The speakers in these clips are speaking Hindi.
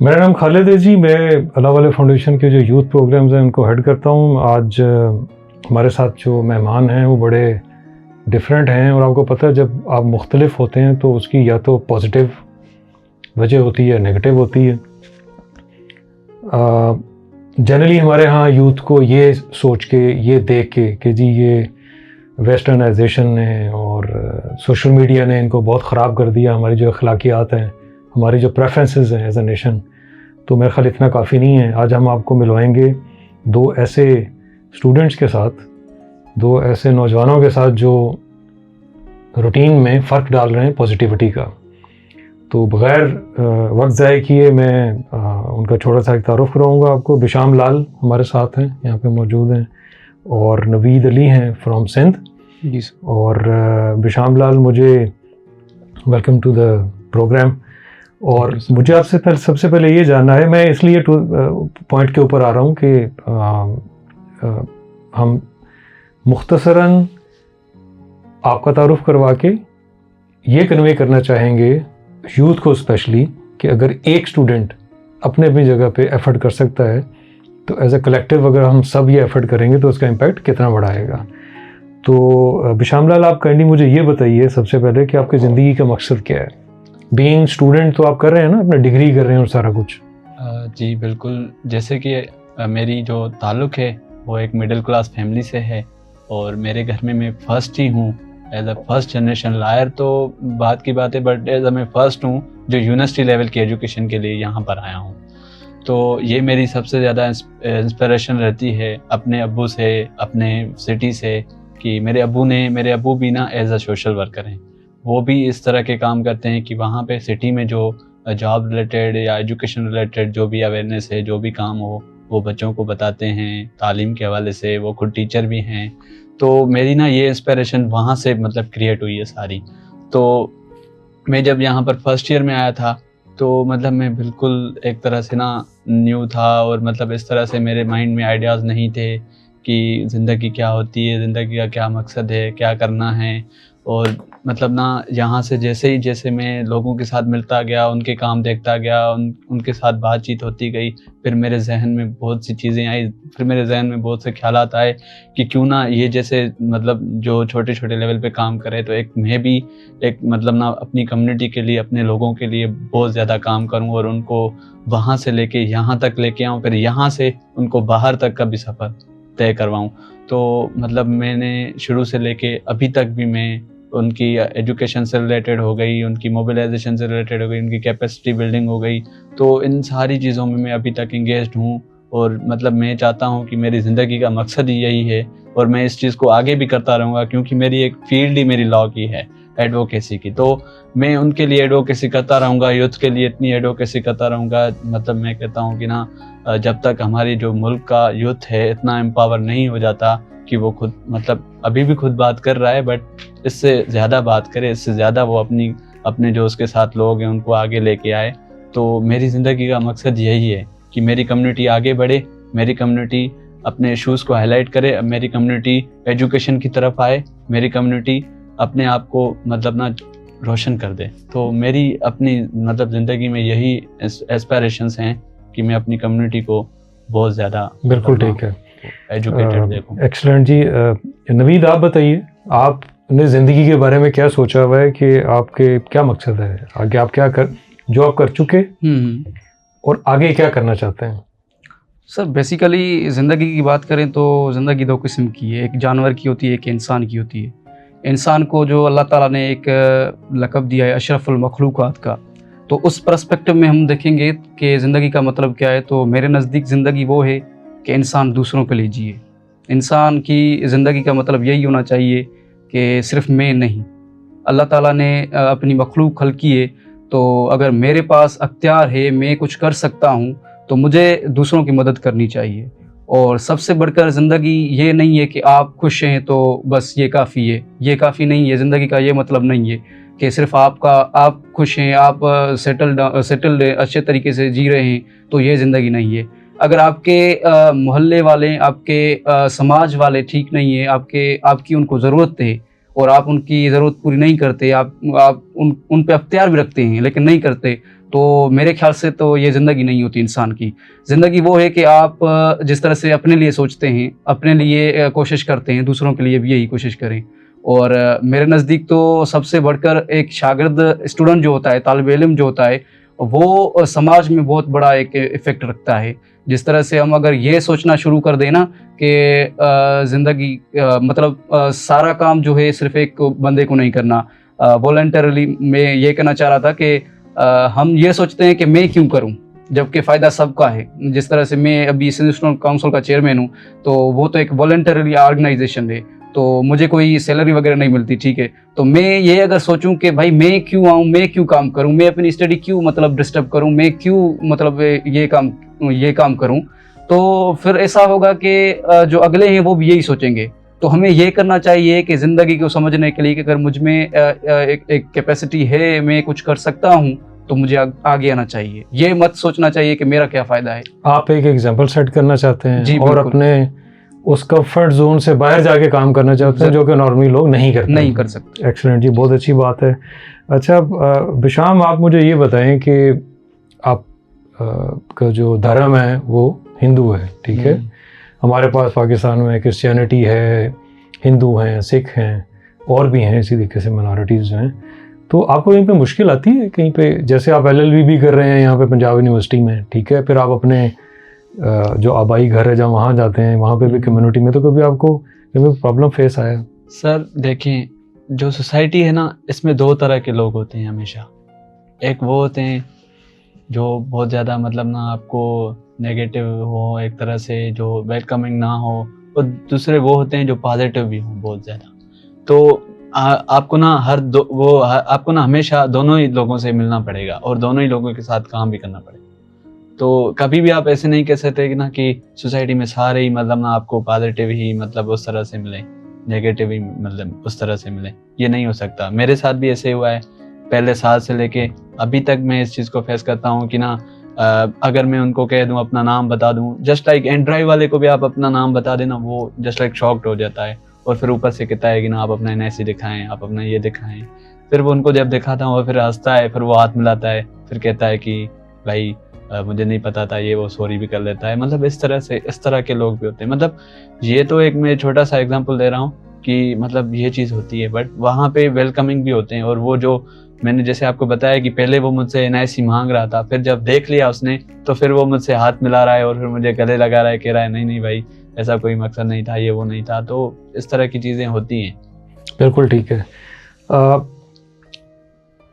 मेरा नाम खालिद है जी। मैं अल्लाह वाले फाउंडेशन के जो यूथ प्रोग्राम्स हैं उनको हेड करता हूँ। आज हमारे साथ जो मेहमान हैं वो बड़े डिफरेंट हैं, और आपको पता है जब आप मुख्तलिफ होते हैं तो उसकी या तो पॉजिटिव वजह होती है, नेगेटिव होती है। जनरली हमारे यहाँ यूथ को ये सोच के, ये देख के कि जी ये वेस्टर्नाइजेशन ने और सोशल मीडिया ने इनको बहुत ख़राब कर दिया, हमारी जो अखलाकियात हैं, हमारी जो प्रेफरेंसेस हैं एज अ नेशन, तो मेरे ख्याल इतना काफ़ी नहीं है। आज हम आपको मिलवाएंगे दो ऐसे स्टूडेंट्स के साथ, दो ऐसे नौजवानों के साथ जो रूटीन में फ़र्क डाल रहे हैं पॉजिटिविटी का। तो बग़ैर वक्त ज़ाय किए मैं उनका छोटा सा एक तारुफ़ कराऊँगा आपको। बिशाम लाल हमारे साथ हैं, यहाँ पे मौजूद हैं, और नवीद अली हैं फ्रॉम सिंध जी। और बिशाम लाल, मुझे वेलकम टू द प्रोग्राम। और मुझे आपसे सबसे पहले ये जानना है, मैं इसलिए पॉइंट के ऊपर आ रहा हूँ कि हम मुख्तसरन आपका तारुफ़ करवा के ये कन्वे करना चाहेंगे यूथ को स्पेशली कि अगर एक स्टूडेंट अपने अपनी जगह पे एफर्ट कर सकता है तो एज अ कलेक्टिव अगर हम सब ये एफर्ट करेंगे तो उसका इम्पैक्ट कितना बड़ा आएगा। तो बिशाम लाल, आप काइंडली मुझे ये बताइए सबसे पहले कि आपकी ज़िंदगी का मकसद क्या है। बीइंग स्टूडेंट तो आप कर रहे हैं ना, अपना डिग्री कर रहे हैं और सारा कुछ। जी बिल्कुल। जैसे कि मेरी जो ताल्लुक़ है वो एक मिडिल क्लास फैमिली से है, और मेरे घर में मैं फ़र्स्ट ही हूँ as a first generation lawyer. तो बात की बात है, बट एज अ मैं फ़र्स्ट हूँ जो यूनिवर्सिटी लेवल की एजुकेशन के लिए यहाँ पर आया हूँ। तो ये मेरी सबसे ज़्यादा इंस्पिरेशन रहती है अपने अब्बू से, अपने सिटी से, कि मेरे अब्बू भी ना एज अ सोशल वर्कर हैं। वो भी इस तरह के काम करते हैं कि वहाँ पे सिटी में जो जॉब रिलेटेड या एजुकेशन रिलेटेड जो भी अवेयरनेस है, जो भी काम हो, वो बच्चों को बताते हैं। तालीम के हवाले से वो खुद टीचर भी हैं। तो मेरी ना ये इंस्पिरेशन वहाँ से मतलब क्रिएट हुई है सारी। तो मैं जब यहाँ पर फर्स्ट ईयर में आया था तो मतलब मैं बिल्कुल एक तरह से ना न्यू था, और मतलब इस तरह से मेरे माइंड में आइडियाज़ नहीं थे कि ज़िंदगी क्या होती है, ज़िंदगी का क्या मकसद है, क्या करना है। और मतलब ना यहाँ से जैसे मैं लोगों के साथ मिलता गया, उनके काम देखता गया, उनके साथ बातचीत होती गई, फिर मेरे जहन में बहुत सी चीज़ें आई, फिर मेरे जहन में बहुत से ख्यालात आए कि क्यों ना ये जैसे मतलब जो छोटे छोटे लेवल पे काम करे, तो एक मैं भी एक मतलब ना अपनी कम्युनिटी के लिए, अपने लोगों के लिए बहुत ज़्यादा काम करूँ, और उनको वहाँ से लेके यहाँ तक लेके आऊँ, फिर यहाँ से उनको बाहर तक का भी सफ़र तय करवाऊँ। तो मतलब मैंने शुरू से लेके अभी तक भी मैं उनकी एजुकेशन से रिलेटेड हो गई, उनकी मोबिलाइजेशन से रिलेटेड हो गई, उनकी कैपेसिटी बिल्डिंग हो गई, तो इन सारी चीज़ों में मैं अभी तक एंगेज्ड हूँ। और मतलब मैं चाहता हूँ कि मेरी ज़िंदगी का मकसद ही यही है, और मैं इस चीज़ को आगे भी करता रहूँगा, क्योंकि मेरी एक फील्ड ही मेरी लॉ की है, एडवोकेसी की। तो मैं उनके लिए एडवोकेसी करता रहूँगा, यूथ के लिए इतनी एडवोकेसी करता रहूँगा। मतलब मैं कहता हूँ कि ना जब तक हमारी जो मुल्क का यूथ है इतना एम्पावर नहीं हो जाता कि वो खुद मतलब अभी भी खुद बात कर रहा है, बट इससे ज़्यादा बात करे, इससे ज़्यादा वो अपने जो उसके साथ लोग हैं उनको आगे लेके आए। तो मेरी ज़िंदगी का मकसद यही है कि मेरी कम्युनिटी आगे बढ़े, मेरी कम्युनिटी अपने इशूज़ को हाईलाइट करे, मेरी कम्युनिटी एजुकेशन की तरफ आए, मेरी कम्युनिटी अपने आप को मतलब ना रोशन कर दे। तो मेरी अपनी मतलब ज़िंदगी में यही एस्पिरेशंस हैं कि मैं अपनी कम्युनिटी को बहुत ज़्यादा बिल्कुल ठीक है, एजुकेटेड देखूं। एक्सलेंट जी। नवीद, आप बताइए, आपने ज़िंदगी के बारे में क्या सोचा हुआ है कि आपके क्या मकसद है आगे, आप क्या जो आप कर चुके और आगे क्या करना चाहते हैं? सर बेसिकली ज़िंदगी की बात करें तो ज़िंदगी दो किस्म की है, एक जानवर की होती है, एक इंसान की होती है। इंसान को जो अल्लाह ताला ने एक लक़ब दिया है अशरफुल मखलूक़ात का, तो उस पर्सपेक्टिव में हम देखेंगे कि ज़िंदगी का मतलब क्या है। तो मेरे नज़दीक ज़िंदगी वो है कि इंसान दूसरों के लिए जिए। इंसान की ज़िंदगी का मतलब यही होना चाहिए कि सिर्फ़ मैं नहीं, अल्लाह ताला ने अपनी मखलूक खल्की है, तो अगर मेरे पास अख्तियार है, मैं कुछ कर सकता हूँ, तो मुझे दूसरों की मदद करनी चाहिए। और सबसे बढ़कर ज़िंदगी ये नहीं है कि आप खुश हैं तो बस ये काफ़ी है, ये काफ़ी नहीं है। ज़िंदगी का ये मतलब नहीं है कि सिर्फ़ आप खुश हैं, आप सेटल्ड अच्छे तरीके से जी रहे हैं, तो ये ज़िंदगी नहीं है। अगर आपके मोहल्ले वाले, आपके समाज वाले ठीक नहीं है, आपकी उनको ज़रूरत है, और आप उनकी ज़रूरत पूरी नहीं करते, आप उन पे अख्तियार भी रखते हैं लेकिन नहीं करते, तो मेरे ख्याल से तो ये ज़िंदगी नहीं होती इंसान की। ज़िंदगी वो है कि आप जिस तरह से अपने लिए सोचते हैं, अपने लिए कोशिश करते हैं, दूसरों के लिए भी यही कोशिश करें। और मेरे नज़दीक तो सबसे बढ़कर एक शागिर्द स्टूडेंट जो होता है, तालिब इल्म जो होता है, वो समाज में बहुत बड़ा एक इफ़ेक्ट रखता है। जिस तरह से हम अगर ये सोचना शुरू कर दें ना कि ज़िंदगी मतलब सारा काम जो है सिर्फ एक बंदे को नहीं करना, वॉलंटरली मैं ये कहना चाह रहा था कि हम ये सोचते हैं कि मैं क्यों करूं, जबकि फ़ायदा सबका है। जिस तरह से मैं अभी सिंध स्टूडेंट काउंसिल का चेयरमैन हूं, तो वो तो एक वॉलंटरली ऑर्गेनाइजेशन है, तो मुझे कोई सैलरी वगैरह नहीं मिलती, ठीक है। तो मैं ये अगर सोचूं कि भाई मैं क्यों आऊं, मैं क्यों काम करूं, मैं अपनी स्टडी क्यों मतलब डिस्टर्ब करूं, मैं क्यों मतलब ये काम करूं, तो फिर ऐसा होगा कि जो अगले हैं वो भी यही सोचेंगे। तो हमें ये करना चाहिए कि ज़िंदगी को समझने के लिए कि अगर मुझ में एक कैपेसिटी है, मैं कुछ कर सकता हूँ, तो मुझे आगे आना चाहिए। ये मत सोचना चाहिए कि मेरा क्या फ़ायदा है। आप एक एग्जाम्पल सेट करना चाहते हैं जी, और अपने उस कंफर्ट जोन से बाहर जाके काम करना चाहते हैं, जो कि नॉर्मली लोग नहीं कर सकते। एक्सीलेंट जी, बहुत अच्छी बात है। अच्छा बिशाम, आप मुझे ये बताएं कि आप का जो धर्म है वो हिंदू है, ठीक है। हमारे पास पाकिस्तान में क्रिश्चियनिटी है, हिंदू हैं, सिख हैं, और भी हैं इसी तरीके से माइनॉरिटीज़ हैं। तो आपको कहीं पे मुश्किल आती है कहीं पे, जैसे आप LLB भी कर रहे हैं यहाँ पे पंजाब यूनिवर्सिटी में, ठीक है, फिर आप अपने जो आबाई घर है जहाँ वहाँ जाते हैं, वहाँ पे भी कम्युनिटी में, तो कभी आपको प्रॉब्लम फेस आया? सर देखिए, जो सोसाइटी है ना, इसमें दो तरह के लोग होते हैं हमेशा। एक वो होते हैं जो बहुत ज़्यादा मतलब ना आपको नेगेटिव हो, एक तरह से जो वेलकमिंग ना हो, और दूसरे वो होते हैं जो पॉजिटिव भी हों बहुत ज़्यादा। तो आपको ना आपको ना हमेशा दोनों ही लोगों से मिलना पड़ेगा और दोनों ही लोगों के साथ काम भी करना पड़ेगा। तो कभी भी आप ऐसे नहीं कह सकते कि ना कि सोसाइटी में सारे ही मतलब ना आपको पॉजिटिव ही मतलब उस तरह से मिले, नेगेटिव ही मतलब उस तरह से मिले, ये नहीं हो सकता। मेरे साथ भी ऐसे हुआ है, पहले साल से लेके अभी तक मैं इस चीज़ को फेस करता हूँ कि ना अगर मैं उनको कह दूँ, अपना नाम बता दूँ, जस्ट लाइक एंड्रॉइड वाले को भी आप अपना नाम बता देना, वो जस्ट लाइक शॉक्ड हो जाता है, और फिर ऊपर से कहता है कि ना आप अपना NIC दिखाएं, आप अपना ये दिखाएं। फिर वो उनको जब दिखाता हूँ, फिर हंसता है, फिर वो हाथ मिलाता है, फिर कहता है कि भाई मुझे नहीं पता था, ये वो सॉरी भी कर लेता है। मतलब इस तरह के लोग भी होते हैं। मतलब ये तो एक मैं छोटा सा एग्जांपल दे रहा हूँ कि मतलब ये चीज़ होती है, बट वहाँ पे वेलकमिंग भी होते हैं। और वो जो मैंने जैसे आपको बताया कि पहले वो मुझसे NIC मांग रहा था, फिर जब देख लिया उसने, तो फिर वो मुझसे हाथ मिला रहा है और फिर मुझे गले लगा रहा है, कह रहा है नहीं भाई ऐसा कोई मकसद नहीं था, ये वो नहीं था। तो इस तरह की चीज़ें होती हैं। बिल्कुल ठीक है।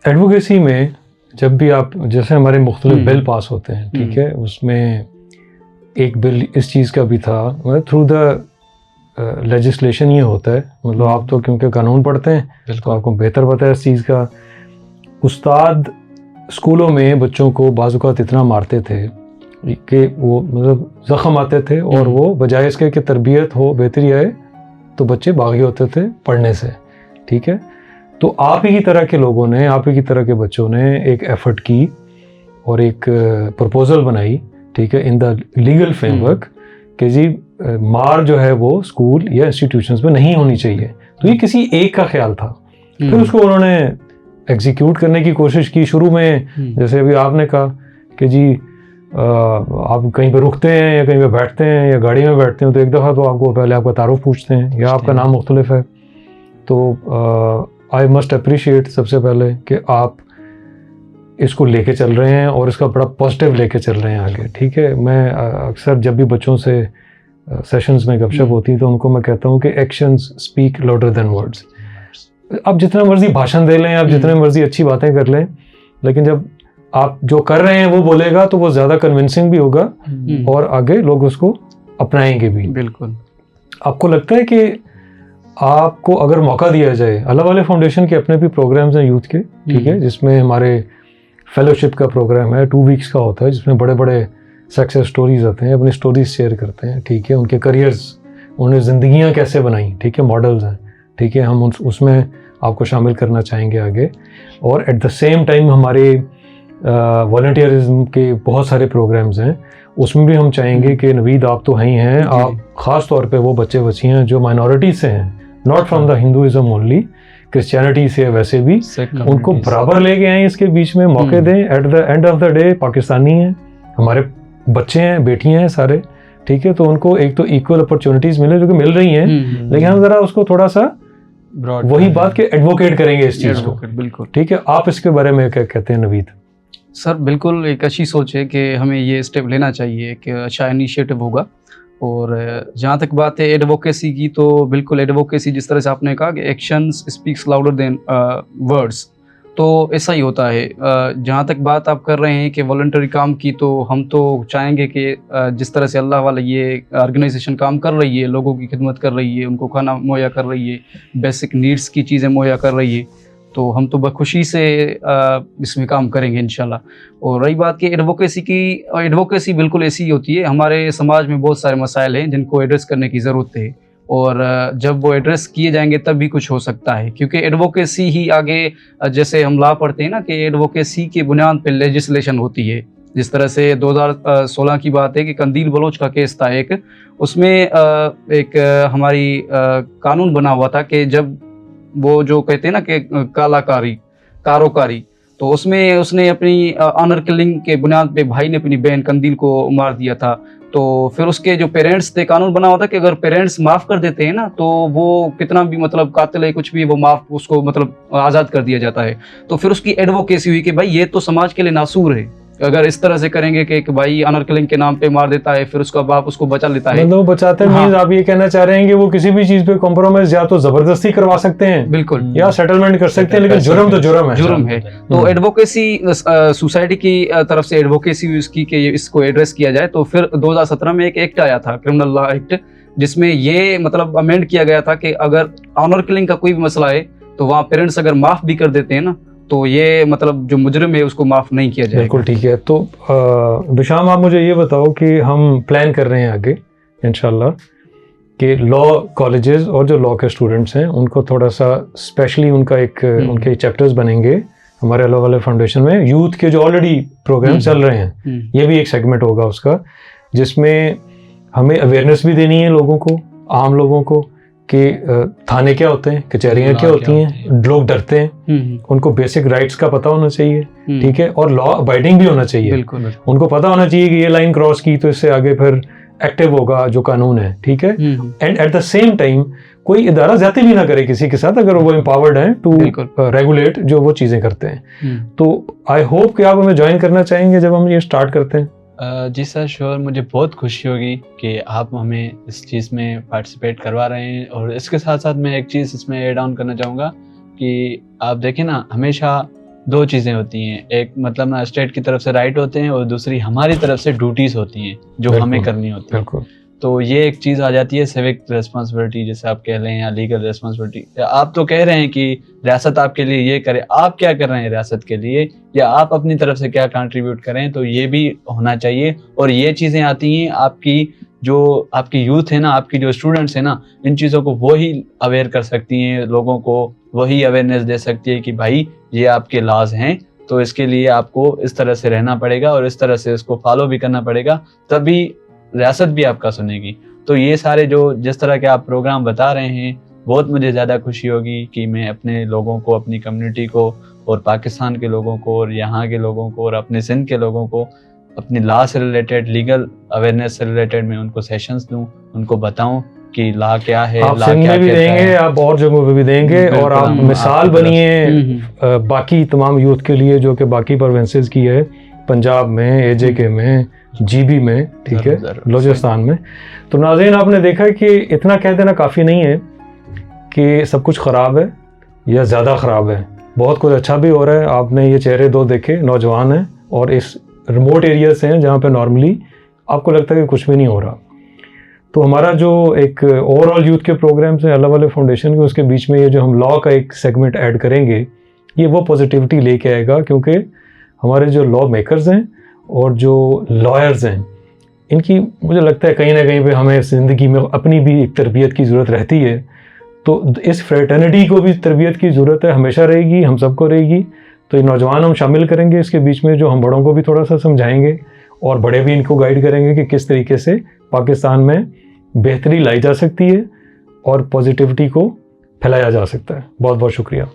एडवोकेसी में जब भी आप, जैसे हमारे मुख्तलिफ बिल पास होते हैं, ठीक है, उसमें एक बिल इस चीज़ का भी था, मतलब थ्रू द लेजिस्लेशन ये होता है, मतलब आप तो क्योंकि कानून पढ़ते हैं तो आपको बेहतर पता है इस चीज़ का। उस्ताद स्कूलों में बच्चों को बाज़ औक़ात इतना मारते थे कि वो मतलब ज़ख्म आते थे, और वो बजाय इसके कि तरबियत हो, बेहतरी आए, तो बच्चे बागी होते थे पढ़ने से, ठीक है। तो आप ही की तरह के लोगों ने, आप ही की तरह के बच्चों ने एक एफ़र्ट की और एक प्रपोज़ल बनाई, ठीक है, इन द लीगल फ्रेमवर्क, कि जी मार जो है वो स्कूल या इंस्टीट्यूशंस में नहीं होनी चाहिए। तो ये किसी एक का ख्याल था, फिर उसको उन्होंने एग्जीक्यूट करने की कोशिश की। शुरू में जैसे अभी आपने कहा कि जी आप कहीं पे रुकते हैं या कहीं पे बैठते हैं या गाड़ी में बैठते हैं, तो एक दफ़ा तो आपको पहले आपका तारुफ पूछते हैं या आपका नाम मुख्तलिफ है। तो आई मस्ट अप्रिशिएट सबसे पहले कि आप इसको लेके चल रहे हैं और इसका बड़ा पॉजिटिव लेके चल रहे हैं आगे, ठीक है। मैं अक्सर जब भी बच्चों से सेशंस में गपशप होती है तो उनको मैं कहता हूँ कि actions speak louder than words. आप जितना मर्जी भाषण दे लें, आप जितने मर्जी अच्छी बातें कर लें, लेकिन जब आप जो कर रहे हैं वो बोलेगा तो वो ज़्यादा कन्विंसिंग भी होगा और आगे लोग उसको अपनाएंगे भी। बिल्कुल। आपको लगता है कि आपको अगर मौका दिया जाए, अल्लाह वाले फाउंडेशन के अपने भी प्रोग्राम्स हैं यूथ के, ठीक है, जिसमें हमारे फेलोशिप का प्रोग्राम है, 2 वीक्स का होता है, जिसमें बड़े बड़े सक्सेस स्टोरीज आते हैं, अपनी स्टोरीज शेयर करते हैं, ठीक है, उनके करियर्स, उन्हें ज़िंदगियाँ कैसे बनाई, ठीक है, मॉडल्स हैं, ठीक है, हम उसमें आपको शामिल करना चाहेंगे आगे। और एट द सेम टाइम हमारे वॉलंटियरिज्म के बहुत सारे प्रोग्राम्स हैं, उसमें भी हम चाहेंगे कि नवीद आप तो हैं, आप ख़ास तौर पे वो बच्चे बच्चियाँ जो माइनॉरिटी से हैं, not from the Hinduism only, Christianity से वैसे भी, उनको बराबर लेके आए, इसके बीच में मौके दें। At the end of the day Pakistani हैं, हमारे बच्चे हैं, बेटियां हैं सारे, ठीक है, तो उनको एक तो इक्वल अपॉर्चुनिटीज मिले जो कि मिल रही हैं, लेकिन हम जरा उसको थोड़ा सा वही बात के एडवोकेट करेंगे इस चीज को। बिल्कुल ठीक है, आप इसके बारे में क्या कहते हैं नवीद? सर बिल्कुल एक अच्छी सोच है कि हमें ये स्टेप लेना चाहिए, कि अच्छा इनिशिएटिव होगा। और जहाँ तक बात है एडवोकेसी की, तो बिल्कुल एडवोकेसी जिस तरह से आपने कहा कि actions speaks louder than words, तो ऐसा ही होता है। जहाँ तक बात आप कर रहे हैं कि वॉलंटरी काम की, तो हम तो चाहेंगे कि जिस तरह से अल्लाह वाला ये ऑर्गेनाइजेशन काम कर रही है, लोगों की खिदमत कर रही है, उनको खाना मुहैया कर रही है, बेसिक नीड्स की चीज़ें मुहैया कर रही है, तो हम तो बखुशी से इसमें काम करेंगे इंशाल्लाह। और रही बात कि एडवोकेसी की, एडवोकेसी बिल्कुल ऐसी ही होती है। हमारे समाज में बहुत सारे मसाइल हैं जिनको एड्रेस करने की ज़रूरत है, और जब वो एड्रेस किए जाएंगे तब भी कुछ हो सकता है, क्योंकि एडवोकेसी ही आगे, जैसे हम ला पढ़ते हैं ना कि एडवोकेसी की बुनियाद पर लेजिस्लेशन होती है। जिस तरह से 2016 की बात है कि कंदील बलोच का केस था एक, उसमें एक हमारी कानून बना हुआ था कि जब वो जो कहते हैं ना कि कारोकारी, तो उसमें उसने अपनी ऑनर किलिंग के बुनियाद पे भाई ने अपनी बहन कंदील को मार दिया था। तो फिर उसके जो पेरेंट्स थे, कानून बना हुआ था कि अगर पेरेंट्स माफ़ कर देते हैं ना, तो वो कितना भी मतलब कातिल है कुछ भी, वो माफ़, उसको मतलब आज़ाद कर दिया जाता है। तो फिर उसकी एडवोकेसी हुई कि भाई ये तो समाज के लिए नासूर है, अगर इस तरह से करेंगे कि एक भाई ऑनर किलिंग के नाम पे मार देता है, फिर उसका बाप उसको बचा लेता है, मतलब बचाते हैं। मींस आप ये कहना चाह रहे हैं कि वो किसी भी चीज पे कॉम्प्रोमाइज या तो जबरदस्ती करवा सकते हैं, बिल्कुल, या सेटलमेंट कर सकते हैं, लेकिन जुर्म तो जुर्म है। तो एडवोकेसी सोसाइटी की तरफ से एडवोकेसी इसकी कि इसको एड्रेस किया जाए। तो फिर 2017 में एक एक्ट आया था, क्रिमिनल लॉ एक्ट, जिसमें ये मतलब अमेंड किया गया था कि अगर ऑनर किलिंग का कोई भी मसला है तो वहाँ पेरेंट्स अगर माफ़ भी कर देते हैं ना, तो ये मतलब जो मुजरिम है उसको माफ़ नहीं किया जाएगा। बिल्कुल ठीक है। तो बिशाम आप मुझे ये बताओ कि हम प्लान कर रहे हैं आगे इंशाल्लाह कि लॉ कॉलेजेस और जो लॉ के स्टूडेंट्स हैं उनको थोड़ा सा स्पेशली उनका एक उनके चैप्टर्स बनेंगे हमारे अल्लाह वाले फाउंडेशन में। यूथ के जो ऑलरेडी प्रोग्राम चल रहे हैं, ये भी एक सेगमेंट होगा उसका, जिसमें हमें अवेयरनेस भी देनी है लोगों को, आम लोगों को, कि थाने क्या होते हैं, कचहरियाँ क्या होती हैं, लोग डरते हैं, उनको बेसिक राइट्स का पता होना चाहिए, ठीक है, और लॉ अबाइडिंग भी होना चाहिए। बिल्कुल, उनको पता होना चाहिए कि ये लाइन क्रॉस की तो इससे आगे फिर एक्टिव होगा जो कानून है, ठीक है। And at the same time कोई इदारा ज्यादा भी ना करे किसी के साथ, अगर वो एम्पावर्ड है टू रेगुलेट जो वो चीज़ें करते हैं। तो आई होप कि आप हमें ज्वाइन करना चाहेंगे जब हम ये स्टार्ट करते हैं। जी सर, श्योर, मुझे बहुत खुशी होगी कि आप हमें इस चीज़ में पार्टिसिपेट करवा रहे हैं। और इसके साथ साथ मैं एक चीज़ इसमें ऐड ऑन करना चाहूँगा कि आप देखें ना, हमेशा दो चीज़ें होती हैं, एक मतलब ना स्टेट की तरफ से राइट होते हैं और दूसरी हमारी तरफ से ड्यूटीज़ होती हैं जो हमें करनी होती है। तो ये एक चीज़ आ जाती है सिविक रिस्पॉन्सिबिलिटी, जैसे आप कह रहे हैं, या लीगल रिस्पॉन्सिबिलिटी। आप तो कह रहे हैं कि रियासत आपके लिए ये करे, आप क्या कर रहे हैं रियासत के लिए, या आप अपनी तरफ से क्या कंट्रीब्यूट करें, तो ये भी होना चाहिए। और ये चीज़ें आती हैं आपकी जो आपकी यूथ है ना, आपकी जो स्टूडेंट्स हैं ना, इन चीज़ों को वही अवेयर कर सकती हैं, लोगों को वही अवेयरनेस दे सकती है कि भाई ये आपके लॉज हैं, तो इसके लिए आपको इस तरह से रहना पड़ेगा और इस तरह से इसको फॉलो भी करना पड़ेगा, तभी रियासत भी आपका सुनेगी। तो ये सारे जो जिस तरह के आप प्रोग्राम बता रहे हैं, बहुत मुझे ज़्यादा खुशी होगी कि मैं अपने लोगों को, अपनी कम्युनिटी को और पाकिस्तान के लोगों को और यहाँ के लोगों को और अपने सिंध के लोगों को अपनी लॉ से रिलेटेड, लीगल अवेयरनेस से रिलेटेड मैं उनको सेशंस दूँ, उनको बताऊँ कि लॉ क्या है, आप सिंध में भी देंगे, आप और जगहों पे भी देंगे, और आप मिसाल बनिए बाकी तमाम यूथ के लिए जो कि बाकी प्रोविंसेस की है, पंजाब में, एजेके में, जीबी में, ठीक है, बलूचिस्तान में। तो नाज़रीन, आपने देखा कि इतना कह देना काफ़ी नहीं है कि सब कुछ ख़राब है या ज़्यादा ख़राब है, बहुत कुछ अच्छा भी हो रहा है। आपने ये चेहरे दो देखे, नौजवान हैं और इस रिमोट एरिया से हैं जहाँ पे नॉर्मली आपको लगता है कि कुछ भी नहीं हो रहा। तो हमारा जो एक ओवरऑल यूथ के प्रोग्राम्स हैं अल्लाह वाले फाउंडेशन के, उसके बीच में ये जो हम लॉ का एक सेगमेंट ऐड करेंगे, ये वो पॉजिटिविटी लेके आएगा, क्योंकि हमारे जो लॉ मेकर्स हैं और जो लॉयर्स हैं, इनकी मुझे लगता है कहीं ना कहीं पे हमें ज़िंदगी में अपनी भी एक तरबियत की ज़रूरत रहती है। तो इस फ्रेटर्निटी को भी तरबियत की ज़रूरत है, हमेशा रहेगी, हम सबको रहेगी। तो ये नौजवान हम शामिल करेंगे इसके बीच में, जो हम बड़ों को भी थोड़ा सा समझाएंगे और बड़े भी इनको गाइड करेंगे कि किस तरीके से पाकिस्तान में बेहतरी लाई जा सकती है और पॉजिटिविटी को फैलाया जा सकता है। बहुत बहुत शुक्रिया।